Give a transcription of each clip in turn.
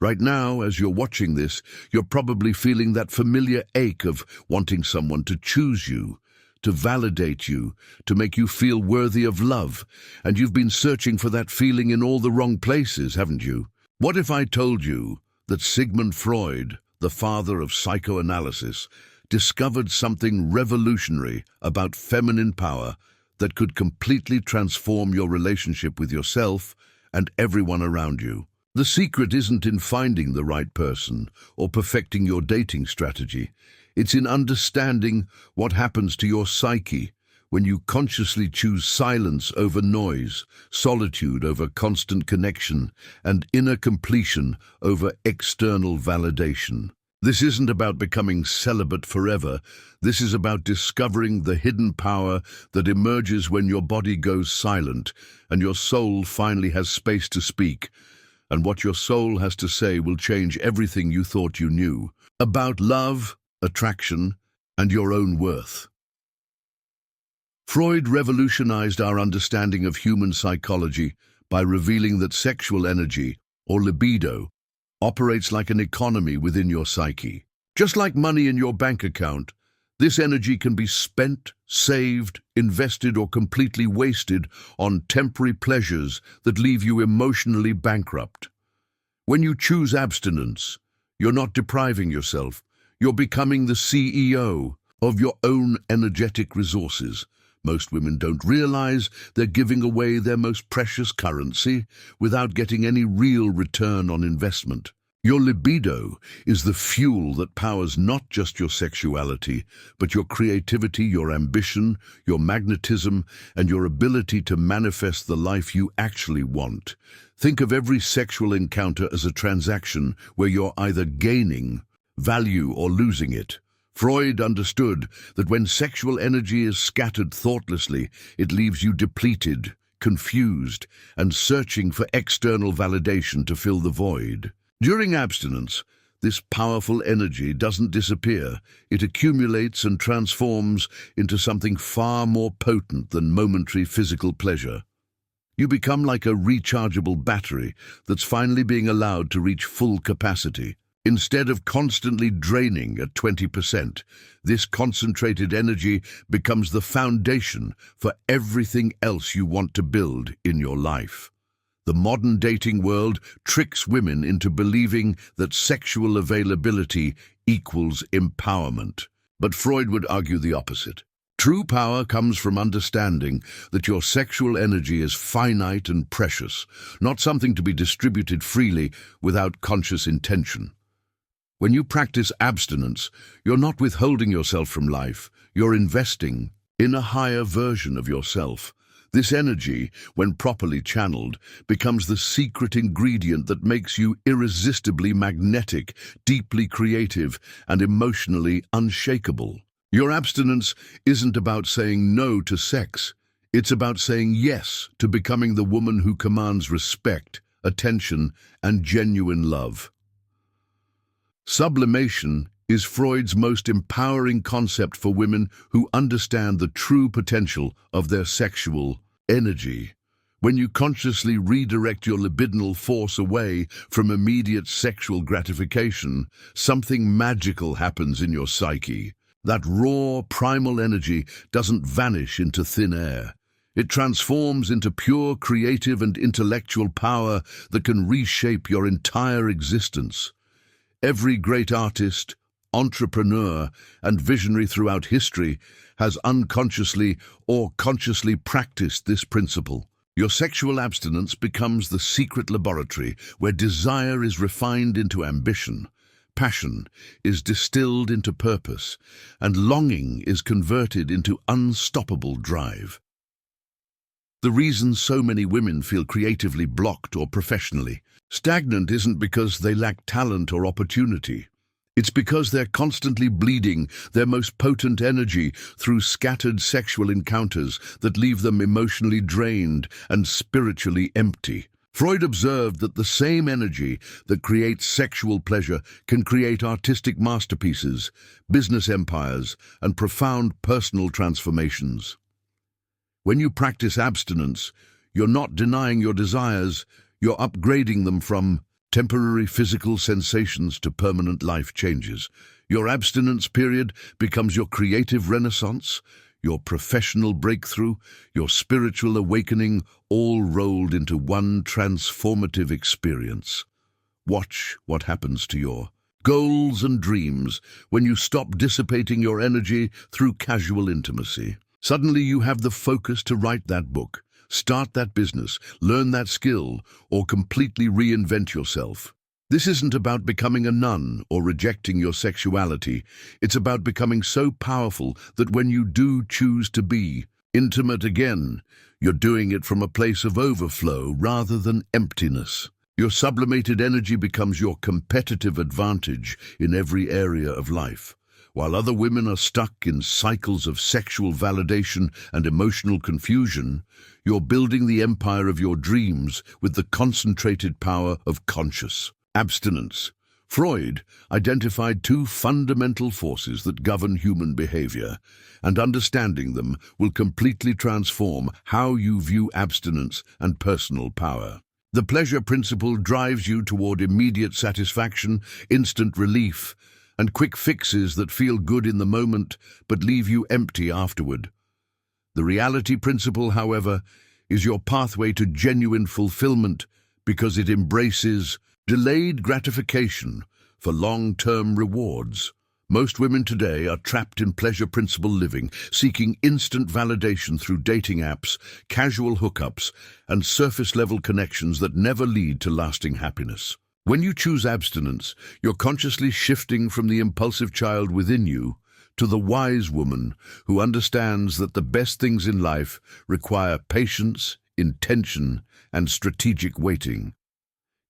Right now, as you're watching this, you're probably feeling that familiar ache of wanting someone to choose you, to validate you, to make you feel worthy of love. And you've been searching for that feeling in all the wrong places, haven't you? What if I told you that Sigmund Freud, the father of psychoanalysis, discovered something revolutionary about feminine power that could completely transform your relationship with yourself and everyone around you? The secret isn't in finding the right person or perfecting your dating strategy. It's in understanding what happens to your psyche when you consciously choose silence over noise, solitude over constant connection, and inner completion over external validation. This isn't about becoming celibate forever. This is about discovering the hidden power that emerges when your body goes silent and your soul finally has space to speak. And what your soul has to say will change everything you thought you knew about love, attraction, and your own worth. Freud revolutionized our understanding of human psychology by revealing that sexual energy, or libido, operates like an economy within your psyche. Just like money in your bank account, this energy can be spent, saved, invested, or completely wasted on temporary pleasures that leave you emotionally bankrupt. When you choose abstinence, you're not depriving yourself. You're becoming the CEO of your own energetic resources. Most women don't realize they're giving away their most precious currency without getting any real return on investment. Your libido is the fuel that powers not just your sexuality, but your creativity, your ambition, your magnetism, and your ability to manifest the life you actually want. Think of every sexual encounter as a transaction where you're either gaining value or losing it. Freud understood that when sexual energy is scattered thoughtlessly, it leaves you depleted, confused, and searching for external validation to fill the void. During abstinence, this powerful energy doesn't disappear. It accumulates and transforms into something far more potent than momentary physical pleasure. You become like a rechargeable battery that's finally being allowed to reach full capacity. Instead of constantly draining at 20%, this concentrated energy becomes the foundation for everything else you want to build in your life. The modern dating world tricks women into believing that sexual availability equals empowerment. But Freud would argue the opposite. True power comes from understanding that your sexual energy is finite and precious, not something to be distributed freely without conscious intention. When you practice abstinence, you're not withholding yourself from life, you're investing in a higher version of yourself. This energy, when properly channeled, becomes the secret ingredient that makes you irresistibly magnetic, deeply creative, and emotionally unshakable. Your abstinence isn't about saying no to sex. It's about saying yes to becoming the woman who commands respect, attention, and genuine love. Sublimation is Freud's most empowering concept for women who understand the true potential of their sexual energy. When you consciously redirect your libidinal force away from immediate sexual gratification, something magical happens in your psyche. That raw, primal energy doesn't vanish into thin air. It transforms into pure creative and intellectual power that can reshape your entire existence. Every great artist, entrepreneur, and visionary throughout history has unconsciously or consciously practiced this principle. Your sexual abstinence becomes the secret laboratory where desire is refined into ambition, passion is distilled into purpose, and longing is converted into unstoppable drive. The reason so many women feel creatively blocked or professionally stagnant isn't because they lack talent or opportunity. It's because they're constantly bleeding their most potent energy through scattered sexual encounters that leave them emotionally drained and spiritually empty. Freud observed that the same energy that creates sexual pleasure can create artistic masterpieces, business empires, and profound personal transformations. When you practice abstinence, you're not denying your desires, you're upgrading them from temporary physical sensations to permanent life changes. Your abstinence period becomes your creative renaissance, your professional breakthrough, your spiritual awakening, all rolled into one transformative experience. Watch what happens to your goals and dreams when you stop dissipating your energy through casual intimacy. Suddenly you have the focus to write that book, start that business, learn that skill, or completely reinvent yourself. This isn't about becoming a nun or rejecting your sexuality. It's about becoming so powerful that when you do choose to be intimate again, you're doing it from a place of overflow rather than emptiness. Your sublimated energy becomes your competitive advantage in every area of life. While other women are stuck in cycles of sexual validation and emotional confusion, you're building the empire of your dreams with the concentrated power of conscious abstinence. Freud identified two fundamental forces that govern human behavior, and understanding them will completely transform how you view abstinence and personal power. The pleasure principle drives you toward immediate satisfaction, instant relief, and quick fixes that feel good in the moment but leave you empty afterward. The reality principle, however, is your pathway to genuine fulfillment because it embraces delayed gratification for long-term rewards. Most women today are trapped in pleasure principle living, seeking instant validation through dating apps, casual hookups, and surface-level connections that never lead to lasting happiness. When you choose abstinence, you're consciously shifting from the impulsive child within you to the wise woman who understands that the best things in life require patience, intention, and strategic waiting.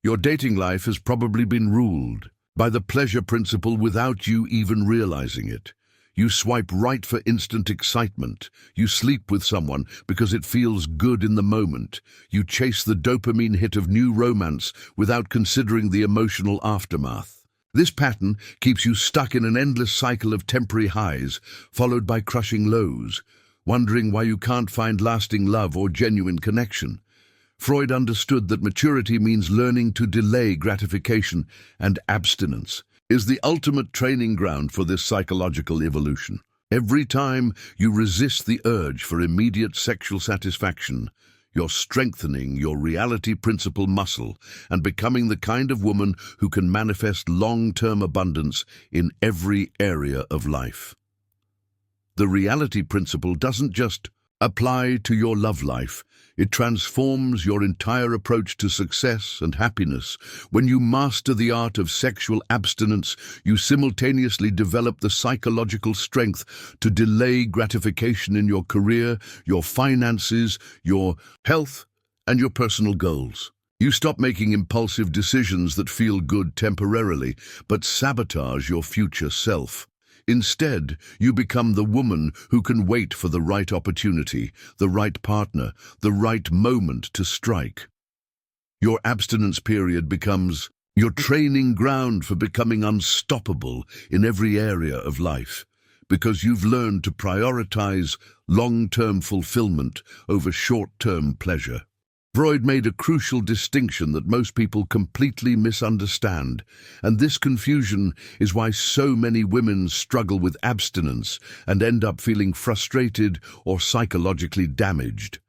Your dating life has probably been ruled by the pleasure principle without you even realizing it. You swipe right for instant excitement. You sleep with someone because it feels good in the moment. You chase the dopamine hit of new romance without considering the emotional aftermath. This pattern keeps you stuck in an endless cycle of temporary highs, followed by crushing lows, wondering why you can't find lasting love or genuine connection. Freud understood that maturity means learning to delay gratification, and abstinence is the ultimate training ground for this psychological evolution. Every time you resist the urge for immediate sexual satisfaction, you're strengthening your reality principle muscle and becoming the kind of woman who can manifest long-term abundance in every area of life. The reality principle doesn't just apply to your love life. It transforms your entire approach to success and happiness. When you master the art of sexual abstinence, you simultaneously develop the psychological strength to delay gratification in your career, your finances, your health, and your personal goals. You stop making impulsive decisions that feel good temporarily, but sabotage your future self. Instead, you become the woman who can wait for the right opportunity, the right partner, the right moment to strike. Your abstinence period becomes your training ground for becoming unstoppable in every area of life, because you've learned to prioritize long-term fulfillment over short-term pleasure. Freud made a crucial distinction that most people completely misunderstand, and this confusion is why so many women struggle with abstinence and end up feeling frustrated or psychologically damaged.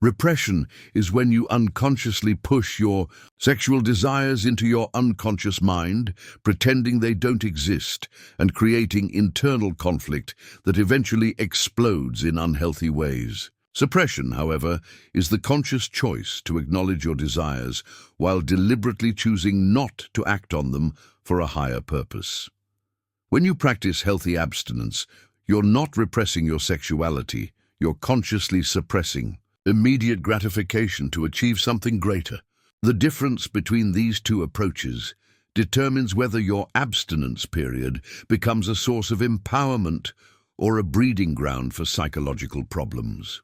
Repression is when you unconsciously push your sexual desires into your unconscious mind, pretending they don't exist, and creating internal conflict that eventually explodes in unhealthy ways. Suppression, however, is the conscious choice to acknowledge your desires while deliberately choosing not to act on them for a higher purpose. When you practice healthy abstinence, you're not repressing your sexuality, you're consciously suppressing immediate gratification to achieve something greater. The difference between these two approaches determines whether your abstinence period becomes a source of empowerment or a breeding ground for psychological problems.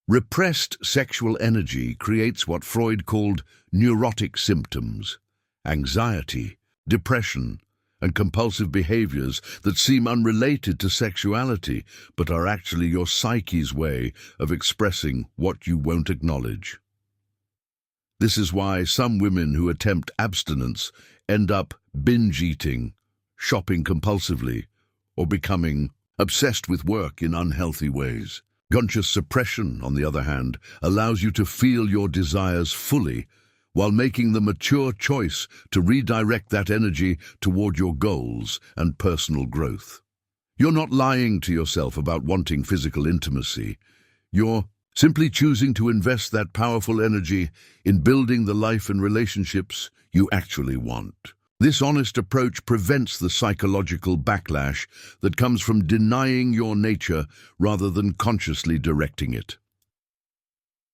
Repressed sexual energy creates what Freud called neurotic symptoms, anxiety, depression, and compulsive behaviors that seem unrelated to sexuality but are actually your psyche's way of expressing what you won't acknowledge. This is why some women who attempt abstinence end up binge eating, shopping compulsively, or becoming obsessed with work in unhealthy ways. Conscious suppression, on the other hand, allows you to feel your desires fully while making the mature choice to redirect that energy toward your goals and personal growth. You're not lying to yourself about wanting physical intimacy. You're simply choosing to invest that powerful energy in building the life and relationships you actually want. This honest approach prevents the psychological backlash that comes from denying your nature rather than consciously directing it.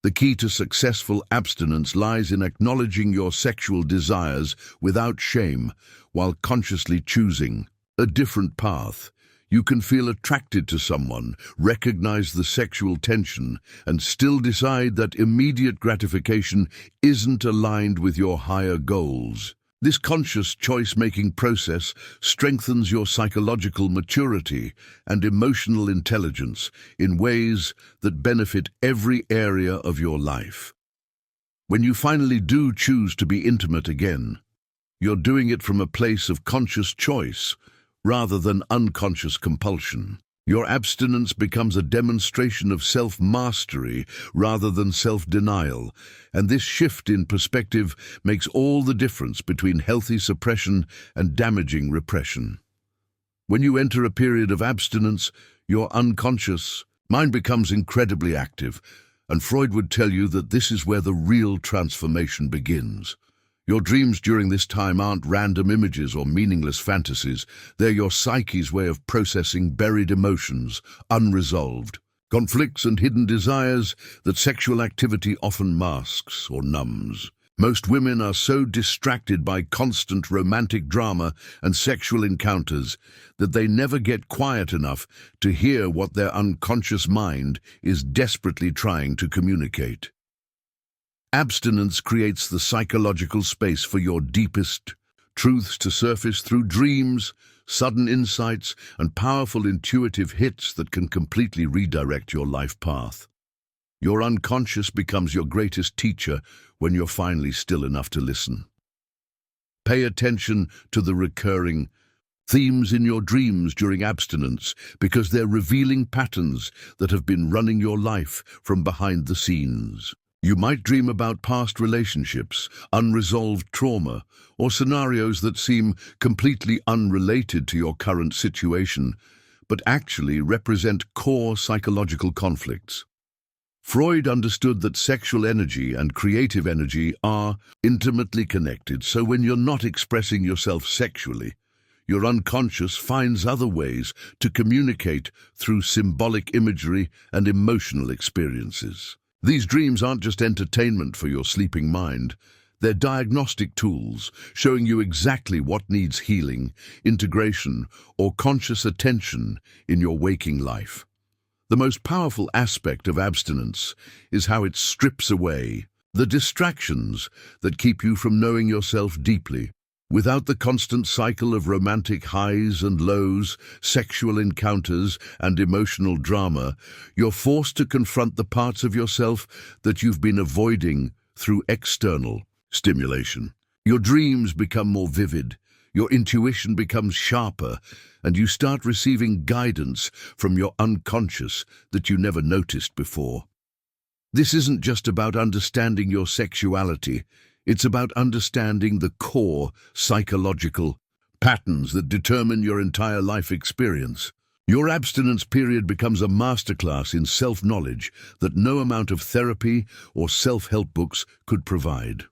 The key to successful abstinence lies in acknowledging your sexual desires without shame while consciously choosing a different path. You can feel attracted to someone, recognize the sexual tension, and still decide that immediate gratification isn't aligned with your higher goals. This conscious choice-making process strengthens your psychological maturity and emotional intelligence in ways that benefit every area of your life. When you finally do choose to be intimate again, you're doing it from a place of conscious choice rather than unconscious compulsion. Your abstinence becomes a demonstration of self-mastery rather than self-denial, and this shift in perspective makes all the difference between healthy suppression and damaging repression. When you enter a period of abstinence, your unconscious mind becomes incredibly active, and Freud would tell you that this is where the real transformation begins. Your dreams during this time aren't random images or meaningless fantasies. They're your psyche's way of processing buried emotions, unresolved conflicts and hidden desires that sexual activity often masks or numbs. Most women are so distracted by constant romantic drama and sexual encounters that they never get quiet enough to hear what their unconscious mind is desperately trying to communicate. Abstinence creates the psychological space for your deepest truths to surface through dreams, sudden insights, and powerful intuitive hits that can completely redirect your life path. Your unconscious becomes your greatest teacher when you're finally still enough to listen. Pay attention to the recurring themes in your dreams during abstinence because they're revealing patterns that have been running your life from behind the scenes. You might dream about past relationships, unresolved trauma, or scenarios that seem completely unrelated to your current situation, but actually represent core psychological conflicts. Freud understood that sexual energy and creative energy are intimately connected, so when you're not expressing yourself sexually, your unconscious finds other ways to communicate through symbolic imagery and emotional experiences. These dreams aren't just entertainment for your sleeping mind. They're diagnostic tools showing you exactly what needs healing, integration, or conscious attention in your waking life. The most powerful aspect of abstinence is how it strips away the distractions that keep you from knowing yourself deeply. Without the constant cycle of romantic highs and lows, sexual encounters, and emotional drama, you're forced to confront the parts of yourself that you've been avoiding through external stimulation. Your dreams become more vivid, your intuition becomes sharper, and you start receiving guidance from your unconscious that you never noticed before. This isn't just about understanding your sexuality. It's about understanding the core psychological patterns that determine your entire life experience. Your abstinence period becomes a masterclass in self-knowledge that no amount of therapy or self-help books could provide.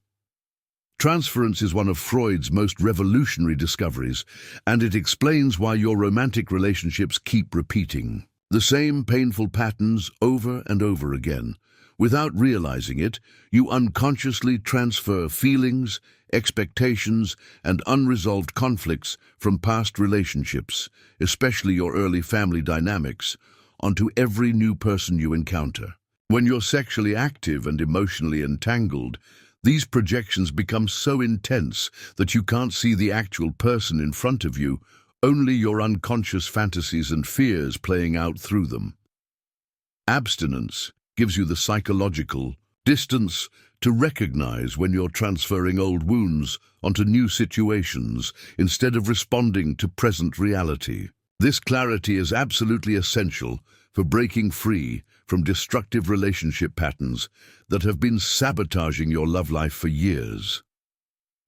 Transference is one of Freud's most revolutionary discoveries, and it explains why your romantic relationships keep repeating the same painful patterns over and over again. Without realizing it, you unconsciously transfer feelings, expectations, and unresolved conflicts from past relationships, especially your early family dynamics, onto every new person you encounter. When you're sexually active and emotionally entangled, these projections become so intense that you can't see the actual person in front of you, only your unconscious fantasies and fears playing out through them. Abstinence gives you the psychological distance to recognize when you're transferring old wounds onto new situations instead of responding to present reality. This clarity is absolutely essential for breaking free from destructive relationship patterns that have been sabotaging your love life for years.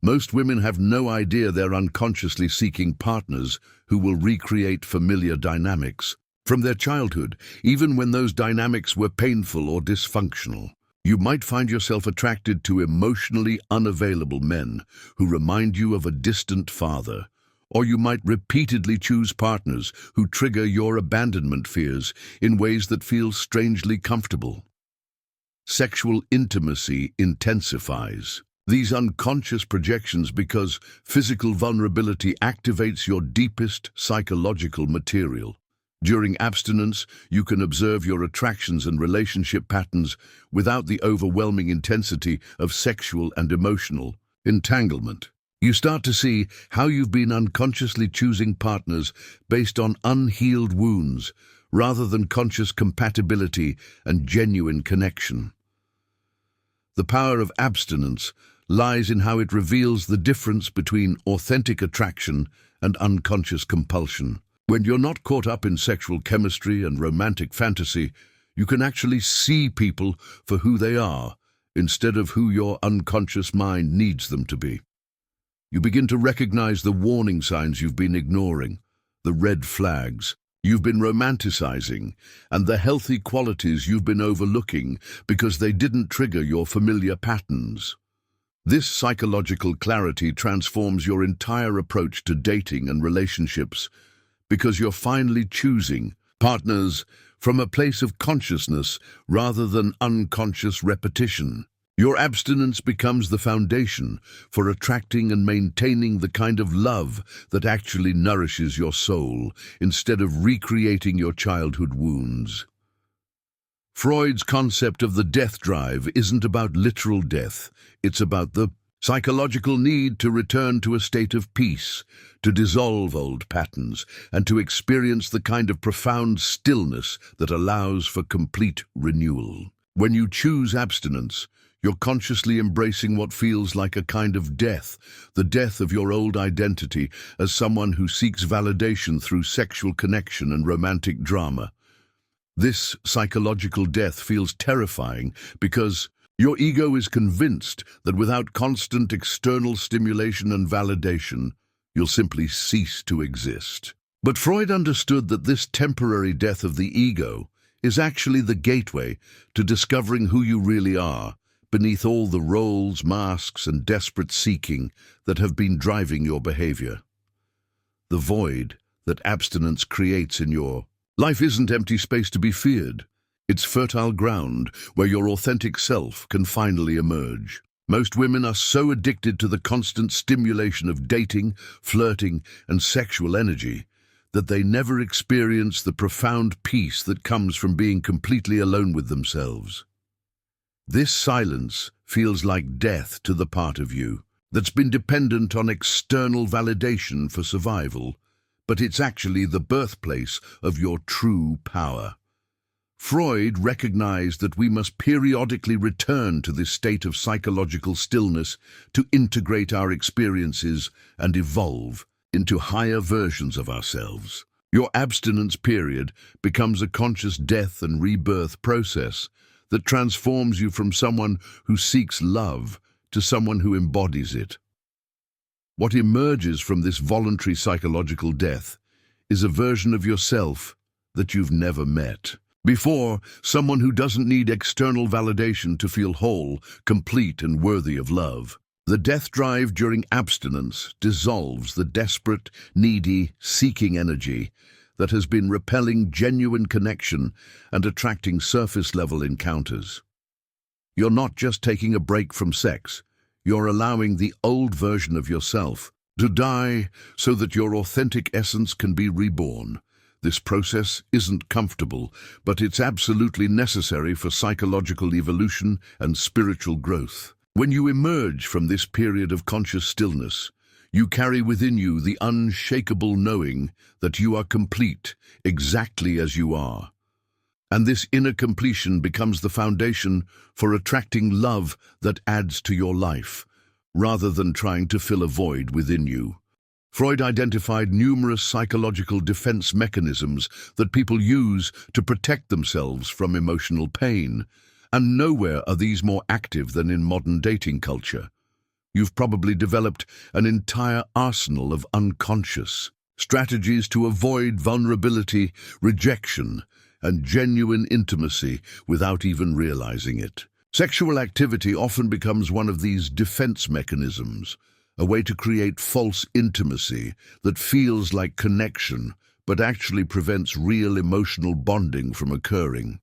Most women have no idea they're unconsciously seeking partners who will recreate familiar dynamics from their childhood, even when those dynamics were painful or dysfunctional. You might find yourself attracted to emotionally unavailable men who remind you of a distant father, or you might repeatedly choose partners who trigger your abandonment fears in ways that feel strangely comfortable. Sexual intimacy intensifies these unconscious projections because physical vulnerability activates your deepest psychological material. During abstinence, you can observe your attractions and relationship patterns without the overwhelming intensity of sexual and emotional entanglement. You start to see how you've been unconsciously choosing partners based on unhealed wounds rather than conscious compatibility and genuine connection. The power of abstinence lies in how it reveals the difference between authentic attraction and unconscious compulsion. When you're not caught up in sexual chemistry and romantic fantasy, you can actually see people for who they are instead of who your unconscious mind needs them to be. You begin to recognize the warning signs you've been ignoring, the red flags you've been romanticizing, and the healthy qualities you've been overlooking because they didn't trigger your familiar patterns. This psychological clarity transforms your entire approach to dating and relationships because you're finally choosing partners from a place of consciousness rather than unconscious repetition. Your abstinence becomes the foundation for attracting and maintaining the kind of love that actually nourishes your soul instead of recreating your childhood wounds. Freud's concept of the death drive isn't about literal death. It's about the psychological need to return to a state of peace, to dissolve old patterns, and to experience the kind of profound stillness that allows for complete renewal. When you choose abstinence, you're consciously embracing what feels like a kind of death, the death of your old identity as someone who seeks validation through sexual connection and romantic drama. This psychological death feels terrifying because your ego is convinced that without constant external stimulation and validation, you'll simply cease to exist. But Freud understood that this temporary death of the ego is actually the gateway to discovering who you really are, beneath all the roles, masks, and desperate seeking that have been driving your behavior. The void that abstinence creates in your life isn't empty space to be feared. It's fertile ground where your authentic self can finally emerge. Most women are so addicted to the constant stimulation of dating, flirting, and sexual energy that they never experience the profound peace that comes from being completely alone with themselves. This silence feels like death to the part of you that's been dependent on external validation for survival, but it's actually the birthplace of your true power. Freud recognized that we must periodically return to this state of psychological stillness to integrate our experiences and evolve into higher versions of ourselves. Your abstinence period becomes a conscious death and rebirth process that transforms you from someone who seeks love to someone who embodies it. What emerges from this voluntary psychological death is a version of yourself that you've never met before, someone who doesn't need external validation to feel whole, complete, and worthy of love. The death drive during abstinence dissolves the desperate, needy, seeking energy that has been repelling genuine connection and attracting surface-level encounters. You're not just taking a break from sex, you're allowing the old version of yourself to die so that your authentic essence can be reborn. This process isn't comfortable, but it's absolutely necessary for psychological evolution and spiritual growth. When you emerge from this period of conscious stillness, you carry within you the unshakable knowing that you are complete, exactly as you are. And this inner completion becomes the foundation for attracting love that adds to your life, rather than trying to fill a void within you. Freud identified numerous psychological defense mechanisms that people use to protect themselves from emotional pain, and nowhere are these more active than in modern dating culture. You've probably developed an entire arsenal of unconscious strategies to avoid vulnerability, rejection, and genuine intimacy without even realizing it. Sexual activity often becomes one of these defense mechanisms, a way to create false intimacy that feels like connection but actually prevents real emotional bonding from occurring.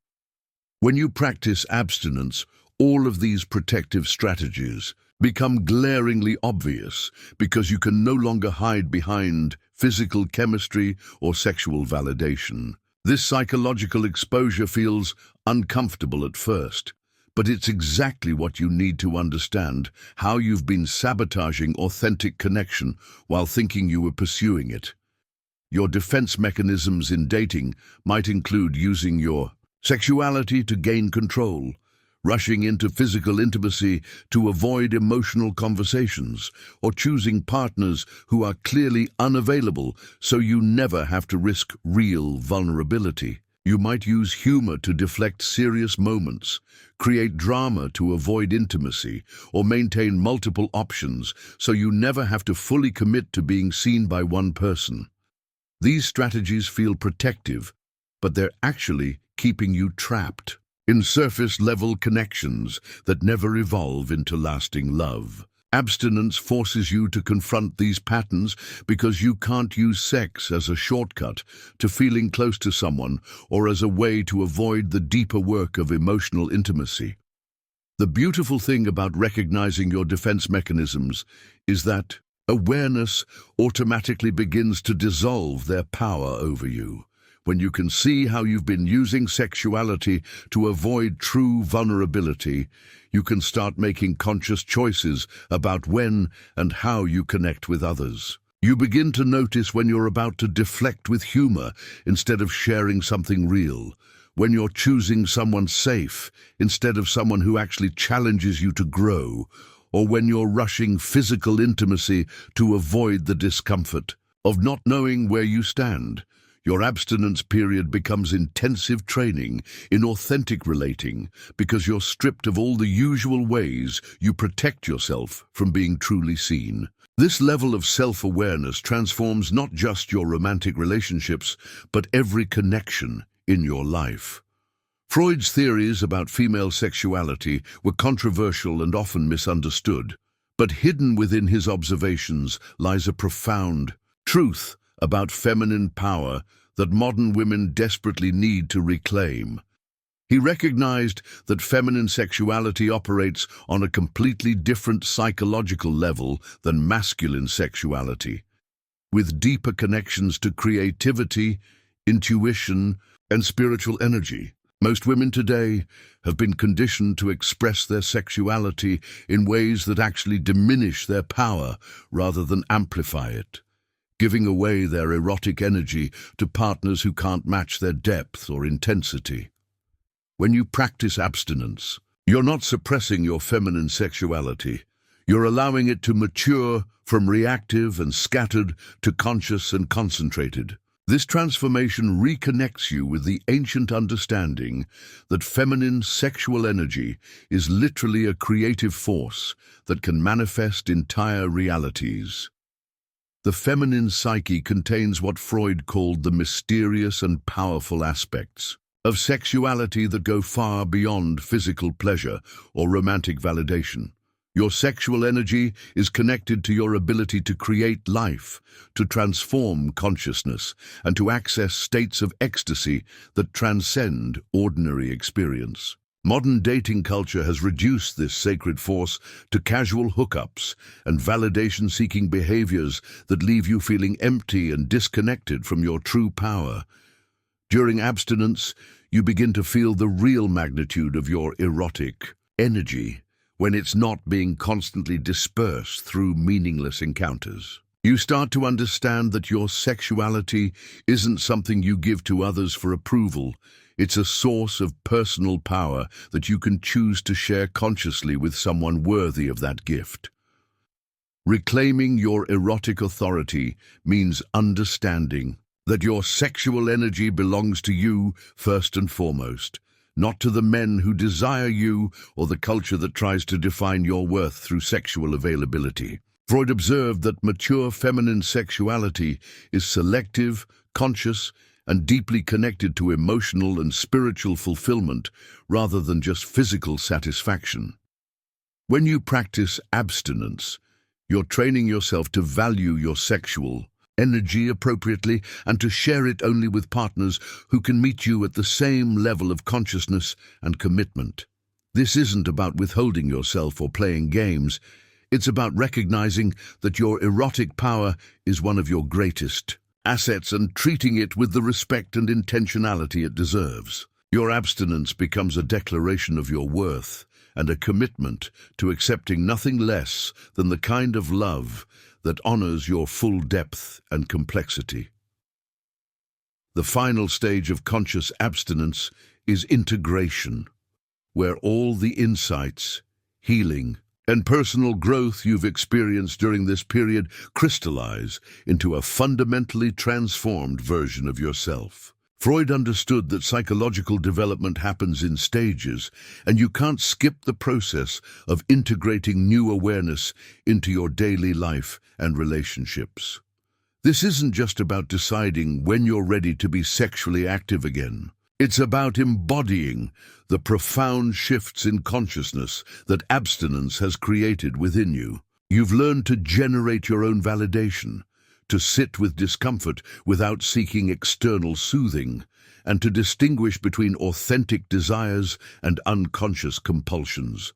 When you practice abstinence, all of these protective strategies become glaringly obvious because you can no longer hide behind physical chemistry or sexual validation. This psychological exposure feels uncomfortable at first, but it's exactly what you need to understand how you've been sabotaging authentic connection while thinking you were pursuing it. Your defense mechanisms in dating might include using your sexuality to gain control, rushing into physical intimacy to avoid emotional conversations, or choosing partners who are clearly unavailable so you never have to risk real vulnerability. You might use humor to deflect serious moments, create drama to avoid intimacy, or maintain multiple options so you never have to fully commit to being seen by one person. These strategies feel protective, but they're actually keeping you trapped in surface-level connections that never evolve into lasting love. Abstinence forces you to confront these patterns because you can't use sex as a shortcut to feeling close to someone or as a way to avoid the deeper work of emotional intimacy. The beautiful thing about recognizing your defense mechanisms is that awareness automatically begins to dissolve their power over you. When you can see how you've been using sexuality to avoid true vulnerability, you can start making conscious choices about when and how you connect with others. You begin to notice when you're about to deflect with humor instead of sharing something real, when you're choosing someone safe instead of someone who actually challenges you to grow, or when you're rushing physical intimacy to avoid the discomfort of not knowing where you stand. Your abstinence period becomes intensive training in authentic relating because you're stripped of all the usual ways you protect yourself from being truly seen. This level of self-awareness transforms not just your romantic relationships, but every connection in your life. Freud's theories about female sexuality were controversial and often misunderstood, but hidden within his observations lies a profound truth about feminine power that modern women desperately need to reclaim. He recognized that feminine sexuality operates on a completely different psychological level than masculine sexuality, with deeper connections to creativity, intuition, and spiritual energy. Most women today have been conditioned to express their sexuality in ways that actually diminish their power rather than amplify it, giving away their erotic energy to partners who can't match their depth or intensity. When you practice abstinence, you're not suppressing your feminine sexuality. You're allowing it to mature from reactive and scattered to conscious and concentrated. This transformation reconnects you with the ancient understanding that feminine sexual energy is literally a creative force that can manifest entire realities. The feminine psyche contains what Freud called the mysterious and powerful aspects of sexuality that go far beyond physical pleasure or romantic validation. Your sexual energy is connected to your ability to create life, to transform consciousness, and to access states of ecstasy that transcend ordinary experience. Modern dating culture has reduced this sacred force to casual hookups and validation-seeking behaviors that leave you feeling empty and disconnected from your true power. During abstinence, you begin to feel the real magnitude of your erotic energy when it's not being constantly dispersed through meaningless encounters. You start to understand that your sexuality isn't something you give to others for approval. It's a source of personal power that you can choose to share consciously with someone worthy of that gift. Reclaiming your erotic authority means understanding that your sexual energy belongs to you first and foremost, not to the men who desire you or the culture that tries to define your worth through sexual availability. Freud observed that mature feminine sexuality is selective, conscious, and deeply connected to emotional and spiritual fulfillment rather than just physical satisfaction. When you practice abstinence, you're training yourself to value your sexual energy appropriately and to share it only with partners who can meet you at the same level of consciousness and commitment. This isn't about withholding yourself or playing games. It's about recognizing that your erotic power is one of your greatest assets and treating it with the respect and intentionality it deserves. Your abstinence becomes a declaration of your worth and a commitment to accepting nothing less than the kind of love that honors your full depth and complexity. The final stage of conscious abstinence is integration, where all the insights, healing, and personal growth you've experienced during this period crystallize into a fundamentally transformed version of yourself. Freud understood that psychological development happens in stages, and you can't skip the process of integrating new awareness into your daily life and relationships. This isn't just about deciding when you're ready to be sexually active again. It's about embodying the profound shifts in consciousness that abstinence has created within you. You've learned to generate your own validation, to sit with discomfort without seeking external soothing, and to distinguish between authentic desires and unconscious compulsions.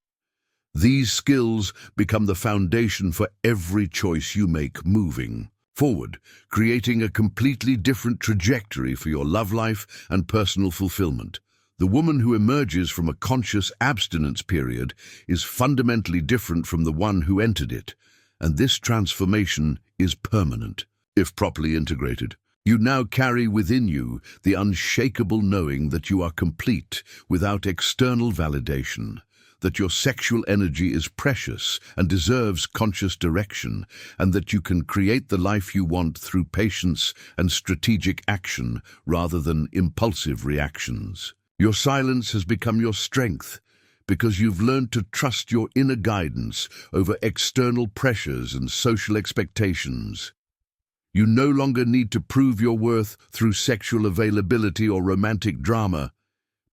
These skills become the foundation for every choice you make moving forward, creating a completely different trajectory for your love life and personal fulfillment. The woman who emerges from a conscious abstinence period is fundamentally different from the one who entered it, and this transformation is permanent, if properly integrated. You now carry within you the unshakable knowing that you are complete without external validation, that your sexual energy is precious and deserves conscious direction, and that you can create the life you want through patience and strategic action rather than impulsive reactions. Your silence has become your strength, because you've learned to trust your inner guidance over external pressures and social expectations. You no longer need to prove your worth through sexual availability or romantic drama,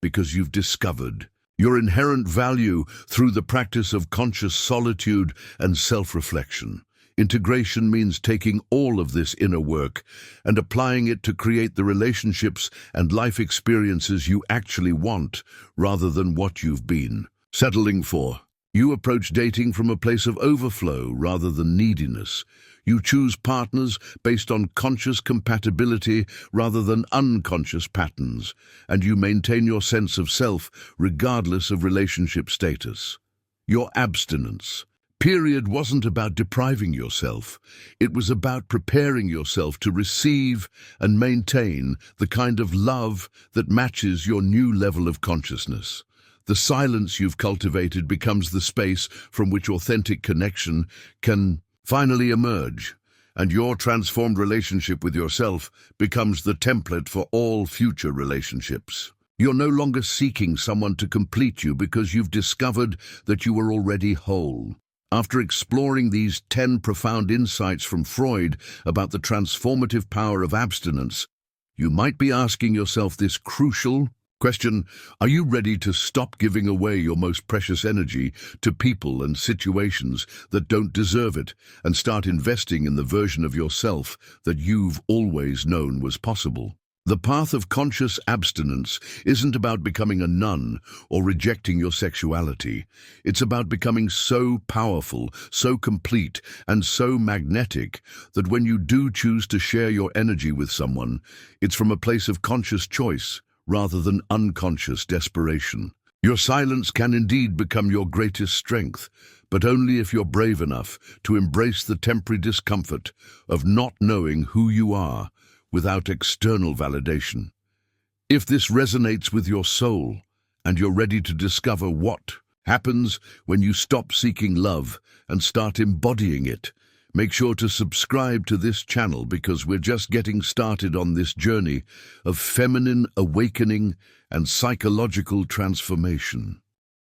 because you've discovered your inherent value through the practice of conscious solitude and self-reflection. Integration means taking all of this inner work and applying it to create the relationships and life experiences you actually want, rather than what you've been settling for. You approach dating from a place of overflow rather than neediness. You choose partners based on conscious compatibility rather than unconscious patterns, and you maintain your sense of self regardless of relationship status. Your abstinence period wasn't about depriving yourself. It was about preparing yourself to receive and maintain the kind of love that matches your new level of consciousness. The silence you've cultivated becomes the space from which authentic connection can finally emerge, and your transformed relationship with yourself becomes the template for all future relationships. You're no longer seeking someone to complete you because you've discovered that you are already whole. After exploring these 10 profound insights from Freud about the transformative power of abstinence, you might be asking yourself this crucial question: are you ready to stop giving away your most precious energy to people and situations that don't deserve it, and start investing in the version of yourself that you've always known was possible? The path of conscious abstinence isn't about becoming a nun or rejecting your sexuality. It's about becoming so powerful, so complete, and so magnetic that when you do choose to share your energy with someone, it's from a place of conscious choice rather than unconscious desperation. Your silence can indeed become your greatest strength, but only if you're brave enough to embrace the temporary discomfort of not knowing who you are without external validation. If this resonates with your soul and you're ready to discover what happens when you stop seeking love and start embodying it, make sure to subscribe to this channel because we're just getting started on this journey of feminine awakening and psychological transformation.